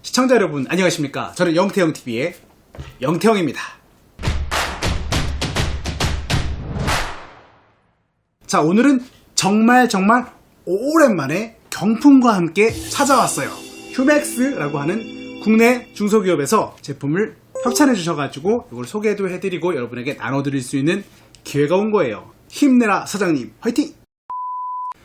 시청자 여러분 안녕하십니까. 저는 영태형TV의 영태형입니다. 자, 오늘은 정말 오랜만에 경품과 함께 찾아왔어요. 휴맥스라고 하는 국내 중소기업에서 제품을 협찬해 주셔가지고 이걸 소개도 해드리고 여러분에게 나눠드릴 수 있는 기회가 온 거예요. 힘내라 사장님 화이팅!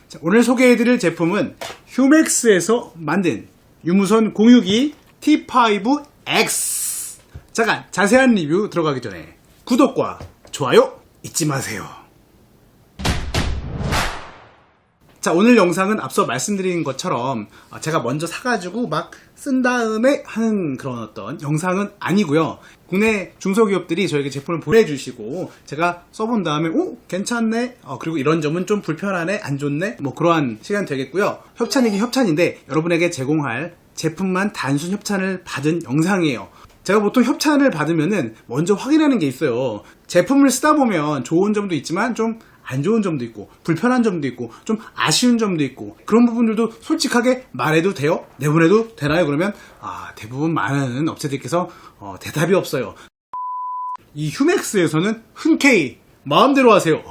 자, 오늘 소개해드릴 제품은 휴맥스에서 만든 유무선 공유기 T5X. 잠깐 자세한 리뷰 들어가기 전에 구독과 좋아요 잊지 마세요. 자, 오늘 영상은 앞서 말씀드린 것처럼 제가 먼저 사가지고 막 쓴 다음에 하는 그런 어떤 영상은 아니고요. 국내 중소기업들이 저에게 제품을 보내주시고 제가 써본 다음에 괜찮네, 그리고 이런 점은 좀 불편하네, 안 좋네, 뭐 그러한 시간 되겠고요. 협찬이긴 협찬인데 여러분에게 제공할 제품만 단순 협찬을 받은 영상이에요. 제가 보통 협찬을 받으면은 먼저 확인하는 게 있어요. 제품을 쓰다 보면 좋은 점도 있지만 좀 안 좋은 점도 있고 불편한 점도 있고 좀 아쉬운 점도 있고 그런 부분들도 솔직하게 말해도 돼요? 내보내도 되나요? 그러면 대부분 많은 업체들께서 대답이 없어요. 이 휴맥스에서는 흔쾌히 마음대로 하세요.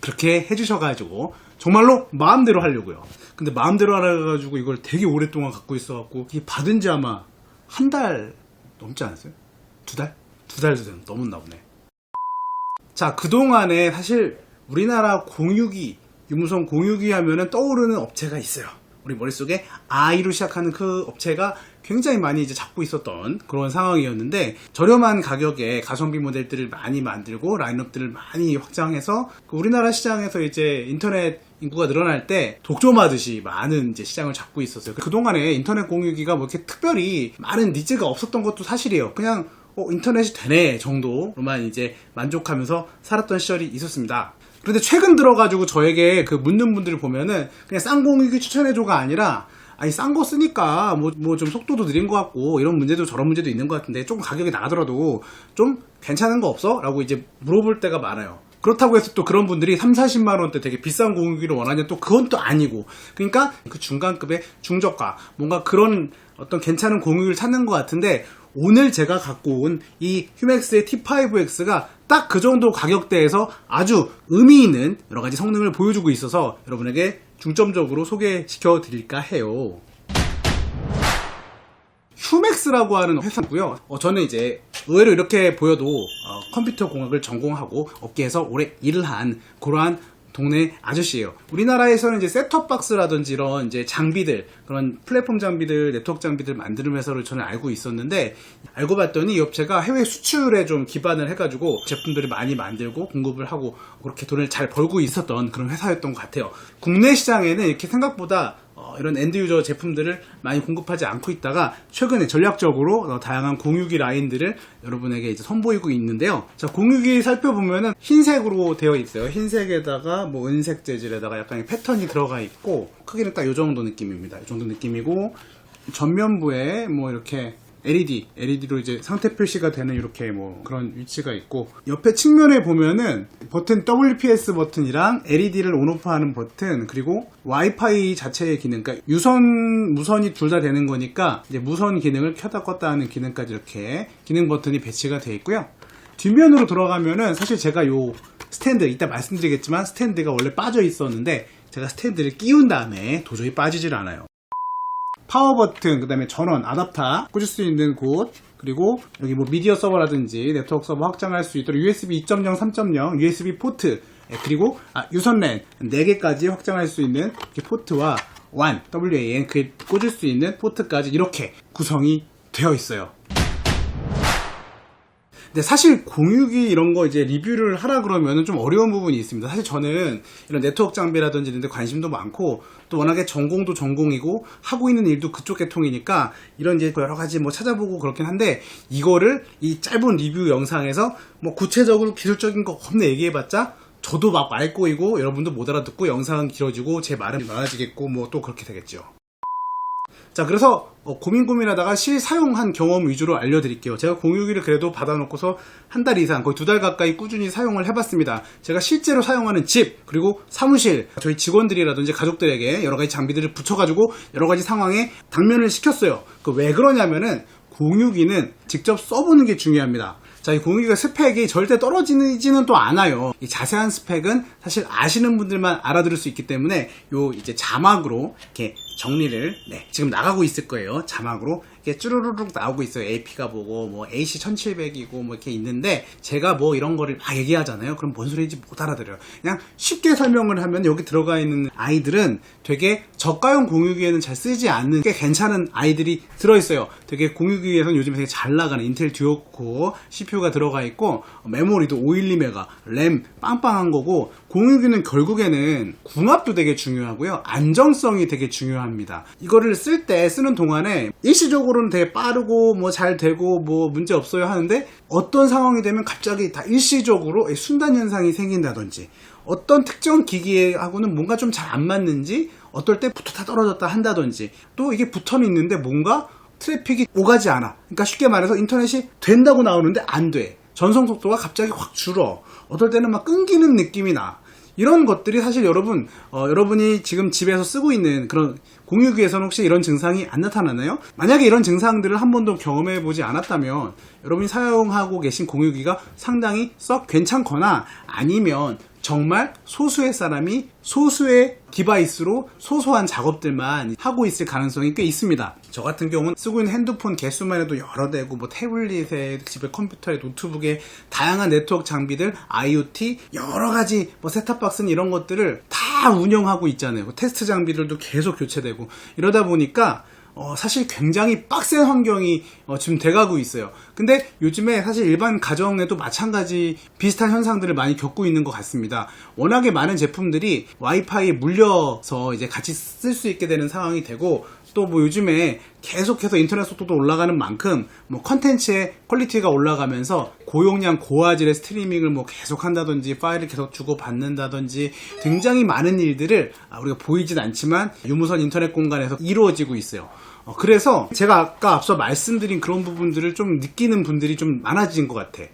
그렇게 해주셔가지고 정말로 마음대로 하려고요. 근데 마음대로 하라가지고 이걸 되게 오랫동안 갖고 있어갖고 이게 받은 지 아마 한 달 넘지 않았어요? 두 달? 두 달도 넘었나 보네. 자, 그동안에 사실 우리나라 공유기, 유무선 공유기 하면은 떠오르는 업체가 있어요. 우리 머릿속에 I로 시작하는 그 업체가 굉장히 많이 이제 잡고 있었던 그런 상황이었는데, 저렴한 가격에 가성비 모델들을 많이 만들고 라인업들을 많이 확장해서 우리나라 시장에서 이제 인터넷 인구가 늘어날 때 독점하듯이 많은 이제 시장을 잡고 있었어요. 그동안에 인터넷 공유기가 뭐 이렇게 특별히 많은 니즈가 없었던 것도 사실이에요. 그냥 인터넷이 되네 정도로만 이제 만족하면서 살았던 시절이 있었습니다. 그런데 최근 들어가지고 저에게 그 묻는 분들을 보면은 그냥 싼 공유기 추천해줘가 아니라, 아니 싼 거 쓰니까 뭐 좀 속도도 느린 것 같고 이런 문제도 저런 문제도 있는 것 같은데 조금 가격이 나가더라도 좀 괜찮은 거 없어? 라고 이제 물어볼 때가 많아요. 그렇다고 해서 또 그런 분들이 30-40만 원대 되게 비싼 공유기를 원하냐, 또 그건 또 아니고, 그러니까 그 중간급의 중저가 뭔가 그런 어떤 괜찮은 공유기를 찾는 것 같은데, 오늘 제가 갖고 온 이 휴맥스의 T5X가 딱 그 정도 가격대에서 아주 의미 있는 여러 가지 성능을 보여주고 있어서 여러분에게 중점적으로 소개시켜 드릴까 해요. 휴맥스라고 하는 회사고요. 저는 이제 의외로 이렇게 보여도 컴퓨터 공학을 전공하고 업계에서 오래 일을 한 그러한 동네 아저씨예요. 우리나라에서는 이제 셋톱박스라든지 이런 이제 장비들, 그런 플랫폼 장비들, 네트워크 장비들 만드는 회사를 저는 알고 있었는데, 알고 봤더니 이 업체가 해외 수출에 좀 기반을 해가지고 제품들을 많이 만들고 공급을 하고 그렇게 돈을 잘 벌고 있었던 그런 회사였던 것 같아요. 국내 시장에는 이렇게 생각보다 이런 엔드유저 제품들을 많이 공급하지 않고 있다가 최근에 전략적으로 다양한 공유기 라인들을 여러분에게 이제 선보이고 있는데요. 자, 공유기 살펴보면은 흰색으로 되어 있어요. 흰색에다가 뭐 은색 재질에다가 약간의 패턴이 들어가 있고, 크기는 딱 이 정도 느낌입니다. 이 정도 느낌이고, 전면부에 뭐 이렇게 LED로 이제 상태 표시가 되는 이렇게 뭐 그런 위치가 있고, 옆에 측면에 보면은 버튼 WPS 버튼이랑 LED를 온오프하는 버튼, 그리고 와이파이 자체의 기능, 그러니까 유선, 무선이 둘 다 되는 거니까 이제 무선 기능을 켰다 껐다 하는 기능까지 이렇게 기능 버튼이 배치가 되어 있고요. 뒷면으로 들어가면은 사실 제가 요 스탠드, 이따 말씀드리겠지만 스탠드가 원래 빠져 있었는데 제가 스탠드를 끼운 다음에 도저히 빠지질 않아요. 파워 버튼, 그 다음에 전원, 아답터 꽂을 수 있는 곳, 그리고 여기 뭐 미디어 서버라든지 네트워크 서버 확장할 수 있도록 USB 2.0, 3.0, USB 포트, 그리고 유선 랜 4개까지 확장할 수 있는 포트와 WAN, 그에 꽂을 수 있는 포트까지 이렇게 구성이 되어 있어요. 근데 사실 공유기 이런 거 이제 리뷰를 하라 그러면은 좀 어려운 부분이 있습니다. 사실 저는 이런 네트워크 장비라든지 이런 데 관심도 많고, 또 워낙에 전공도 전공이고 하고 있는 일도 그쪽 계통이니까 이런 이제 여러 가지 뭐 찾아보고 그렇긴 한데, 이거를 이 짧은 리뷰 영상에서 뭐 구체적으로 기술적인 거 겁나 얘기해봤자 저도 막 말 꼬이고 여러분도 못 알아듣고 영상은 길어지고 제 말은 많아지겠고 뭐 또 그렇게 되겠죠. 자, 그래서 고민하다가 실사용한 경험 위주로 알려드릴게요. 제가 공유기를 그래도 받아놓고서 한 달 이상, 거의 2달 가까이 꾸준히 사용을 해봤습니다. 제가 실제로 사용하는 집, 그리고 사무실, 저희 직원들이라든지 가족들에게 여러 가지 장비들을 붙여가지고 여러 가지 상황에 당면을 시켰어요. 왜 그러냐면은 공유기는 직접 써보는 게 중요합니다. 자, 이 공유기가 스펙이 절대 떨어지지는 또 않아요. 이 자세한 스펙은 사실 아시는 분들만 알아들을 수 있기 때문에 요 이제 자막으로 이렇게 정리를, 지금 나가고 있을 거예요. 자막으로 이렇게 쭈루루룩 나오고 있어요. AP가 뭐고, 뭐 AC 1700이고 뭐 이렇게 있는데, 제가 뭐 이런 거를 막 얘기하잖아요. 그럼 뭔 소리인지 못 알아들어요. 그냥 쉽게 설명을 하면 여기 들어가 있는 아이들은 되게 저가형 공유기에는 잘 쓰지 않는 꽤 괜찮은 아이들이 들어있어요. 되게 공유기에서는 요즘에 되게 잘 나가는 인텔 듀오코어 CPU가 들어가 있고, 메모리도 512메가, 램 빵빵한 거고, 공유기는 결국에는 궁합도 되게 중요하고요. 안정성이 되게 중요합니다. 이거를 쓰는 동안에 일시적으로는 되게 빠르고 뭐 잘 되고 뭐 문제 없어요 하는데, 어떤 상황이 되면 갑자기 다 일시적으로 순단 현상이 생긴다든지, 어떤 특정 기기하고는 뭔가 좀 잘 안 맞는지, 어떨 때 붙었다 떨어졌다 한다든지, 또 이게 붙어는 있는데 뭔가 트래픽이 오가지 않아. 그러니까 쉽게 말해서 인터넷이 된다고 나오는데 안 돼. 전송 속도가 갑자기 확 줄어. 어떨 때는 막 끊기는 느낌이 나. 이런 것들이 사실 여러분이 지금 집에서 쓰고 있는 그런 공유기에서는 혹시 이런 증상이 안 나타나나요? 만약에 이런 증상들을 한 번도 경험해 보지 않았다면 여러분이 사용하고 계신 공유기가 상당히 썩 괜찮거나, 아니면 정말 소수의 사람이 소수의 디바이스로 소소한 작업들만 하고 있을 가능성이 꽤 있습니다. 저 같은 경우는 쓰고 있는 핸드폰 개수만 해도 여러 대고, 뭐 태블릿에, 집에 컴퓨터에, 노트북에 다양한 네트워크 장비들, IoT, 여러 가지 뭐 셋탑박스는 이런 것들을 다 운영하고 있잖아요. 테스트 장비들도 계속 교체되고, 이러다 보니까 사실 굉장히 빡센 환경이 지금 돼가고 있어요. 근데 요즘에 사실 일반 가정에도 마찬가지 비슷한 현상들을 많이 겪고 있는 것 같습니다. 워낙에 많은 제품들이 와이파이에 물려서 이제 같이 쓸 수 있게 되는 상황이 되고, 또 뭐 요즘에 계속해서 인터넷 속도도 올라가는 만큼 뭐 컨텐츠의 퀄리티가 올라가면서 고용량 고화질의 스트리밍을 뭐 계속 한다든지, 파일을 계속 주고 받는다든지, 굉장히 많은 일들을 우리가 보이진 않지만 유무선 인터넷 공간에서 이루어지고 있어요. 그래서 제가 아까 앞서 말씀드린 그런 부분들을 좀 느끼는 분들이 좀 많아진 것 같아.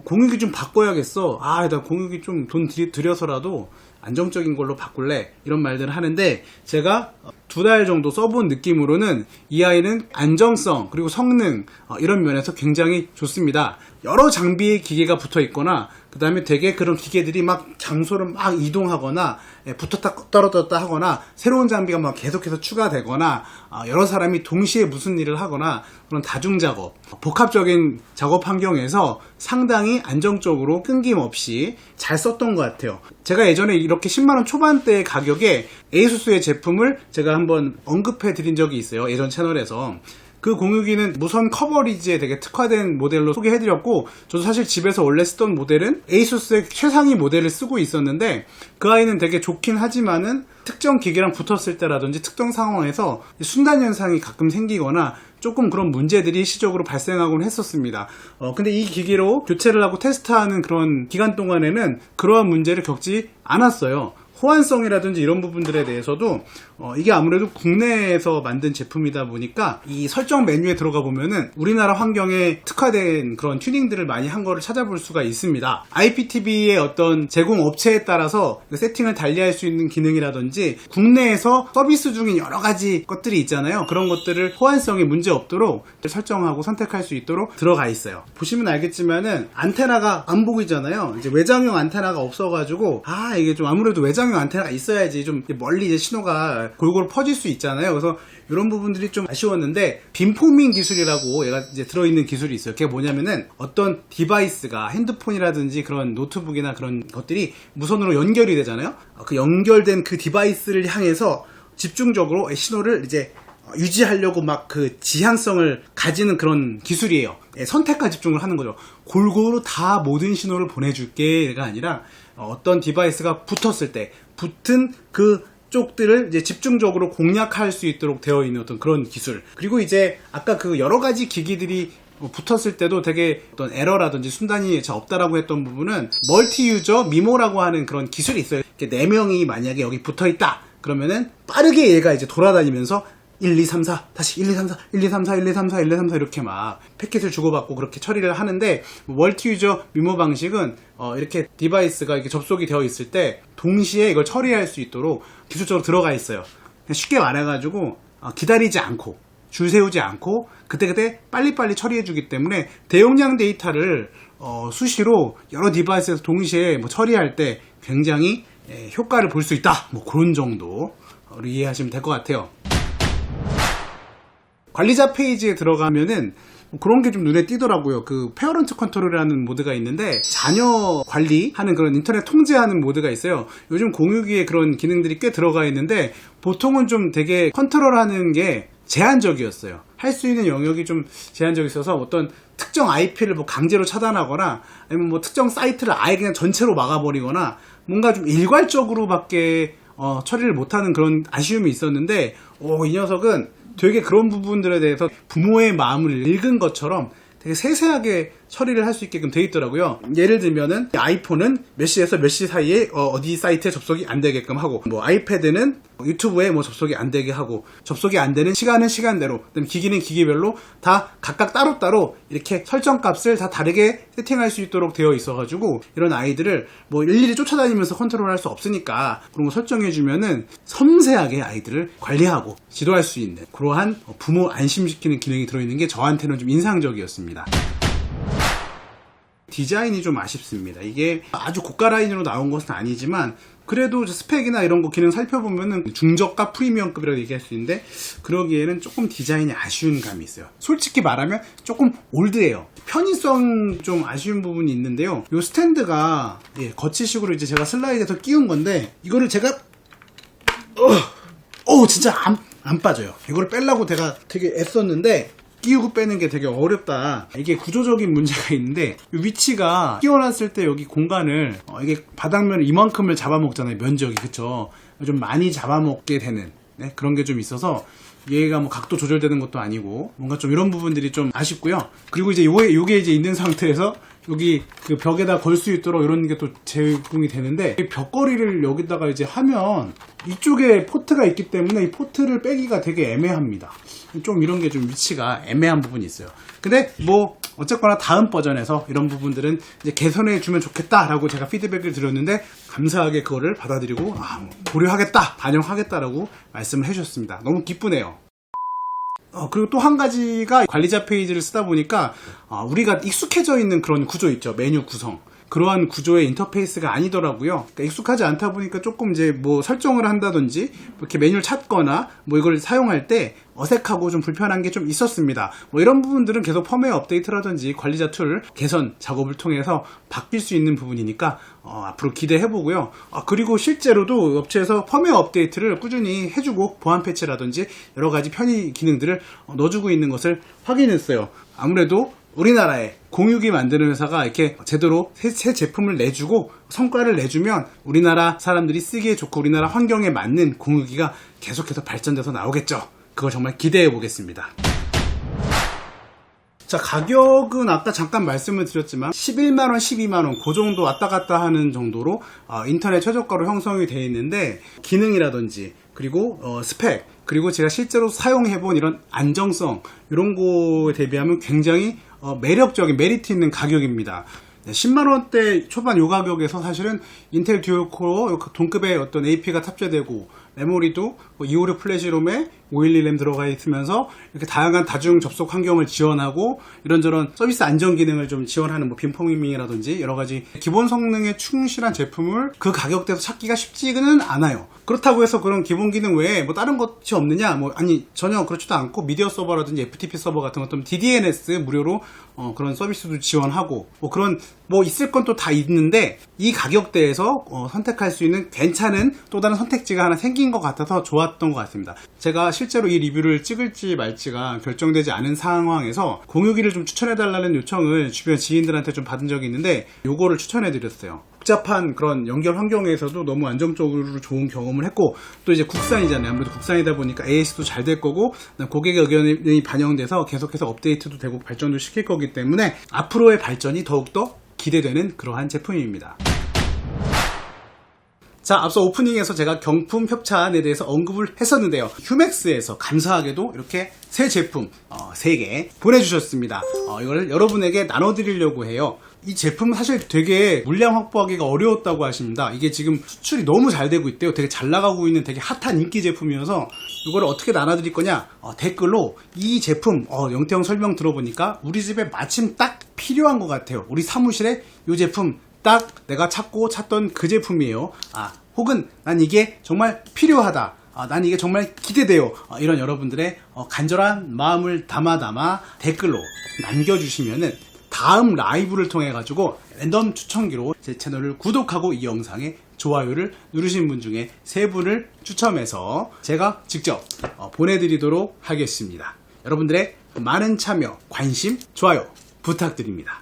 공유기 좀 바꿔야겠어. 나 공유기 좀 돈 들여서라도 안정적인 걸로 바꿀래, 이런 말들을 하는데, 제가 2달 정도 써본 느낌으로는 이 아이는 안정성 그리고 성능, 이런 면에서 굉장히 좋습니다. 여러 장비의 기계가 붙어 있거나, 그 다음에 되게 그런 기계들이 막 장소를 막 이동하거나, 붙었다 떨어졌다 하거나, 새로운 장비가 막 계속해서 추가되거나, 여러 사람이 동시에 무슨 일을 하거나, 그런 다중작업, 복합적인 작업 환경에서 상당히 안정적으로 끊김없이 잘 썼던 것 같아요. 제가 예전에 이렇게 10만원 초반대 가격에 에이수스의 제품을 제가 한번 언급해 드린 적이 있어요. 예전 채널에서. 그 공유기는 무선 커버리지에 되게 특화된 모델로 소개해드렸고, 저도 사실 집에서 원래 쓰던 모델은 에이수스의 최상위 모델을 쓰고 있었는데, 그 아이는 되게 좋긴 하지만은 특정 기계랑 붙었을 때라든지 특정 상황에서 순단 현상이 가끔 생기거나 조금 그런 문제들이 시적으로 발생하곤 했었습니다. 근데 이 기기로 교체를 하고 테스트하는 그런 기간 동안에는 그러한 문제를 겪지 않았어요. 호환성이라든지 이런 부분들에 대해서도 이게 아무래도 국내에서 만든 제품이다 보니까 이 설정 메뉴에 들어가 보면은 우리나라 환경에 특화된 그런 튜닝들을 많이 한 거를 찾아볼 수가 있습니다. IPTV의 어떤 제공 업체에 따라서 세팅을 달리할 수 있는 기능이라든지, 국내에서 서비스 중인 여러 가지 것들이 있잖아요. 그런 것들을 호환성에 문제 없도록 설정하고 선택할 수 있도록 들어가 있어요. 보시면 알겠지만은 안테나가 안 보이잖아요. 이제 외장형 안테나가 없어가지고, 이게 좀 아무래도 외장형 안테나가 있어야지 좀 멀리 이제 신호가 골고루 퍼질 수 있잖아요. 그래서 이런 부분들이 좀 아쉬웠는데, 빔포밍 기술이라고 얘가 이제 들어있는 기술이 있어요. 그게 뭐냐면은 어떤 디바이스가 핸드폰이라든지 그런 노트북이나 그런 것들이 무선으로 연결이 되잖아요. 그 연결된 그 디바이스를 향해서 집중적으로 신호를 이제 유지하려고 막 그 지향성을 가지는 그런 기술이에요. 선택과 집중을 하는 거죠. 골고루 다 모든 신호를 보내줄게가 아니라, 어떤 디바이스가 붙었을 때 붙은 그 쪽들을 이제 집중적으로 공략할 수 있도록 되어 있는 어떤 그런 기술. 그리고 이제 아까 그 여러 가지 기기들이 붙었을 때도 되게 어떤 에러라든지 순단이 잘 없다라고 했던 부분은 멀티 유저 미모라고 하는 그런 기술이 있어요. 4명이 만약에 여기 붙어 있다 그러면은 빠르게 얘가 이제 돌아다니면서 1, 2, 3, 4 다시 1, 2, 3, 4 1, 2, 3, 4 1, 2, 3, 4 1, 2, 3, 4 이렇게 막 패킷을 주고받고 그렇게 처리를 하는데, 멀티 유저 미모 방식은 이렇게 디바이스가 이렇게 접속이 되어 있을 때 동시에 이걸 처리할 수 있도록 기술적으로 들어가 있어요. 쉽게 말해가지고 기다리지 않고 줄 세우지 않고 그때그때 빨리빨리 처리해주기 때문에 대용량 데이터를 수시로 여러 디바이스에서 동시에 처리할 때 굉장히 효과를 볼 수 있다. 그런 정도로 이해하시면 될 것 같아요. 관리자 페이지에 들어가면은 그런 게 좀 눈에 띄더라고요. 그 페어런트 컨트롤이라는 모드가 있는데 자녀 관리하는 그런 인터넷 통제하는 모드가 있어요. 요즘 공유기에 그런 기능들이 꽤 들어가 있는데 보통은 좀 되게 컨트롤하는 게 제한적이었어요. 할 수 있는 영역이 좀 제한적이 있어서 어떤 특정 IP를 강제로 차단하거나 아니면 특정 사이트를 아예 그냥 전체로 막아버리거나 뭔가 좀 일괄적으로밖에 처리를 못하는 그런 아쉬움이 있었는데 이 녀석은 되게 그런 부분들에 대해서 부모의 마음을 읽은 것처럼 되게 세세하게 처리를 할 수 있게끔 되어 있더라고요. 예를 들면은 아이폰은 몇 시에서 몇 시 사이에 어디 사이트에 접속이 안 되게끔 하고, 아이패드는 유튜브에 접속이 안 되게 하고, 접속이 안 되는 시간은 시간대로, 그다음에 기기는 기기별로 다 각각 따로따로 이렇게 설정 값을 다 다르게 세팅할 수 있도록 되어 있어가지고 이런 아이들을 일일이 쫓아다니면서 컨트롤할 수 없으니까 그런 거 설정해주면은 섬세하게 아이들을 관리하고 지도할 수 있는 그러한 부모 안심시키는 기능이 들어있는 게 저한테는 좀 인상적이었습니다. 디자인이 좀 아쉽습니다. 이게 아주 고가 라인으로 나온 것은 아니지만 그래도 스펙이나 이런 거 기능 살펴보면은 중저가 프리미엄급이라고 얘기할 수 있는데 그러기에는 조금 디자인이 아쉬운 감이 있어요. 솔직히 말하면 조금 올드해요. 편의성 좀 아쉬운 부분이 있는데요. 이 스탠드가 거치식으로 이제 제가 슬라이드에서 끼운 건데 이거를 제가 진짜 안 빠져요. 이걸 빼려고 제가 되게 애썼는데 끼우고 빼는 게 되게 어렵다. 이게 구조적인 문제가 있는데 위치가 끼워놨을 때 여기 공간을 이게 바닥면 이만큼을 잡아먹잖아요. 면적이. 그쵸? 좀 많이 잡아먹게 되는 그런 게 좀 있어서 얘가 각도 조절되는 것도 아니고 뭔가 좀 이런 부분들이 좀 아쉽고요. 그리고 이제 요게 이제 있는 상태에서 여기 그 벽에다 걸 수 있도록 이런 게 또 제공이 되는데 벽걸이를 여기다가 이제 하면 이쪽에 포트가 있기 때문에 이 포트를 빼기가 되게 애매합니다. 좀 이런 게 좀 위치가 애매한 부분이 있어요. 근데 어쨌거나 다음 버전에서 이런 부분들은 이제 개선해 주면 좋겠다라고 제가 피드백을 드렸는데 감사하게 그거를 받아들이고 고려하겠다, 반영하겠다라고 말씀을 해주셨습니다. 너무 기쁘네요. 그리고 또 한 가지가 관리자 페이지를 쓰다 보니까 우리가 익숙해져 있는 그런 구조 있죠. 메뉴 구성. 그러한 구조의 인터페이스가 아니더라고요. 그러니까 익숙하지 않다 보니까 조금 이제 설정을 한다든지 이렇게 메뉴를 찾거나 이걸 사용할 때 어색하고 좀 불편한 게 좀 있었습니다. 이런 부분들은 계속 펌웨어 업데이트라든지 관리자 툴 개선 작업을 통해서 바뀔 수 있는 부분이니까 앞으로 기대해보고요. 그리고 실제로도 업체에서 펌웨어 업데이트를 꾸준히 해주고 보안 패치라든지 여러 가지 편의 기능들을 넣어주고 있는 것을 확인했어요. 아무래도 우리나라에 공유기 만드는 회사가 이렇게 제대로 새 제품을 내주고 성과를 내주면 우리나라 사람들이 쓰기에 좋고 우리나라 환경에 맞는 공유기가 계속해서 발전돼서 나오겠죠. 그걸 정말 기대해 보겠습니다. 자, 가격은 아까 잠깐 말씀을 드렸지만 11만원, 12만원 그 정도 왔다 갔다 하는 정도로 인터넷 최저가로 형성이 되어 있는데 기능이라든지 그리고 스펙 그리고 제가 실제로 사용해본 이런 안정성 이런 거에 대비하면 굉장히 매력적인 메리트 있는 가격입니다. 10만원대 초반 요 가격에서 사실은 인텔 듀얼코어 동급의 어떤 AP가 탑재되고 메모리도 256 플래시롬에 512 램 들어가 있으면서 이렇게 다양한 다중 접속 환경을 지원하고 이런저런 서비스 안정 기능을 좀 지원하는 빔포밍이라든지 여러 가지 기본 성능에 충실한 제품을 그 가격대에서 찾기가 쉽지는 않아요. 그렇다고 해서 그런 기본 기능 외에 다른 것이 없느냐? 아니 전혀 그렇지도 않고 미디어 서버라든지 FTP 서버 같은 것도 DDNS 무료로 그런 서비스도 지원하고 그런 있을 건 또 다 있는데 이 가격대에서 선택할 수 있는 괜찮은 또 다른 선택지가 하나 생긴 것 같아서 좋았던 것 같습니다. 제가 실제로 이 리뷰를 찍을지 말지가 결정되지 않은 상황에서 공유기를 좀 추천해달라는 요청을 주변 지인들한테 좀 받은 적이 있는데 요거를 추천해드렸어요. 복잡한 그런 연결 환경에서도 너무 안정적으로 좋은 경험을 했고 또 이제 국산이잖아요. 아무래도 국산이다 보니까 AS도 잘 될 거고 고객의 의견이 반영돼서 계속해서 업데이트도 되고 발전도 시킬 거기 때문에 앞으로의 발전이 더욱더 기대되는 그러한 제품입니다. 자, 앞서 오프닝에서 제가 경품 협찬에 대해서 언급을 했었는데요. 휴맥스에서 감사하게도 이렇게 새 제품 3개 보내주셨습니다. 이걸 여러분에게 나눠드리려고 해요. 이 제품은 사실 되게 물량 확보하기가 어려웠다고 하십니다. 이게 지금 수출이 너무 잘 되고 있대요. 되게 잘 나가고 있는 되게 핫한 인기 제품이어서 이거를 어떻게 나눠드릴 거냐, 댓글로 이 제품 영태형 설명 들어보니까 우리 집에 마침 딱 필요한 것 같아요. 우리 사무실에 이 제품 딱 내가 찾던 그 제품이에요. 혹은 난 이게 정말 필요하다, 난 이게 정말 기대돼요, 이런 여러분들의 간절한 마음을 담아 댓글로 남겨주시면은 다음 라이브를 통해 가지고 랜덤 추천기로 제 채널을 구독하고 이 영상에 좋아요를 누르신 분 중에 3분을 추첨해서 제가 직접 보내드리도록 하겠습니다. 여러분들의 많은 참여, 관심, 좋아요 부탁드립니다.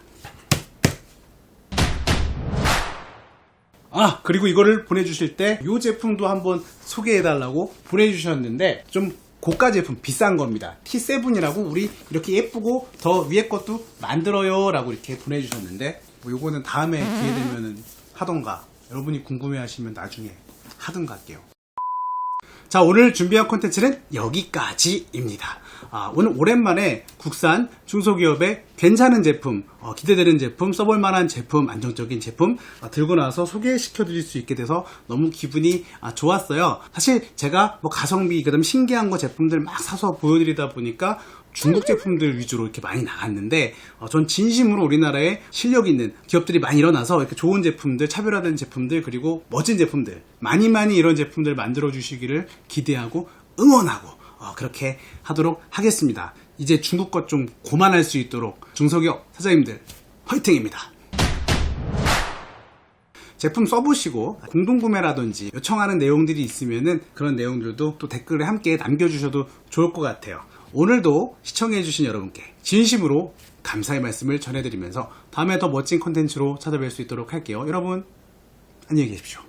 그리고 이거를 보내주실 때 이 제품도 한번 소개해달라고 보내주셨는데 좀 고가 제품, 비싼 겁니다. T7이라고 우리 이렇게 예쁘고 더 위에 것도 만들어요 라고 이렇게 보내주셨는데 요거는 다음에 기회 되면은 하던가, 여러분이 궁금해 하시면 나중에 하든가 할게요. 자, 오늘 준비한 콘텐츠는 여기까지입니다. 오늘 오랜만에 국산 중소기업의 괜찮은 제품, 기대되는 제품, 써볼 만한 제품, 안정적인 제품 들고 나와서 소개시켜 드릴 수 있게 돼서 너무 기분이 좋았어요. 사실 제가 뭐 가성비, 그다음 신기한 거 제품들 막 사서 보여드리다 보니까 중국 제품들 위주로 이렇게 많이 나왔는데 전 진심으로 우리나라에 실력 있는 기업들이 많이 일어나서 이렇게 좋은 제품들, 차별화된 제품들, 그리고 멋진 제품들 많이 이런 제품들 만들어 주시기를 기대하고 응원하고 그렇게 하도록 하겠습니다. 이제 중국 것 좀 고만할 수 있도록 중소기업 사장님들 화이팅입니다. 제품 써보시고 공동구매라든지 요청하는 내용들이 있으면은 그런 내용들도 또 댓글에 함께 남겨주셔도 좋을 것 같아요. 오늘도 시청해주신 여러분께 진심으로 감사의 말씀을 전해드리면서 다음에 더 멋진 콘텐츠로 찾아뵐 수 있도록 할게요. 여러분 안녕히 계십시오.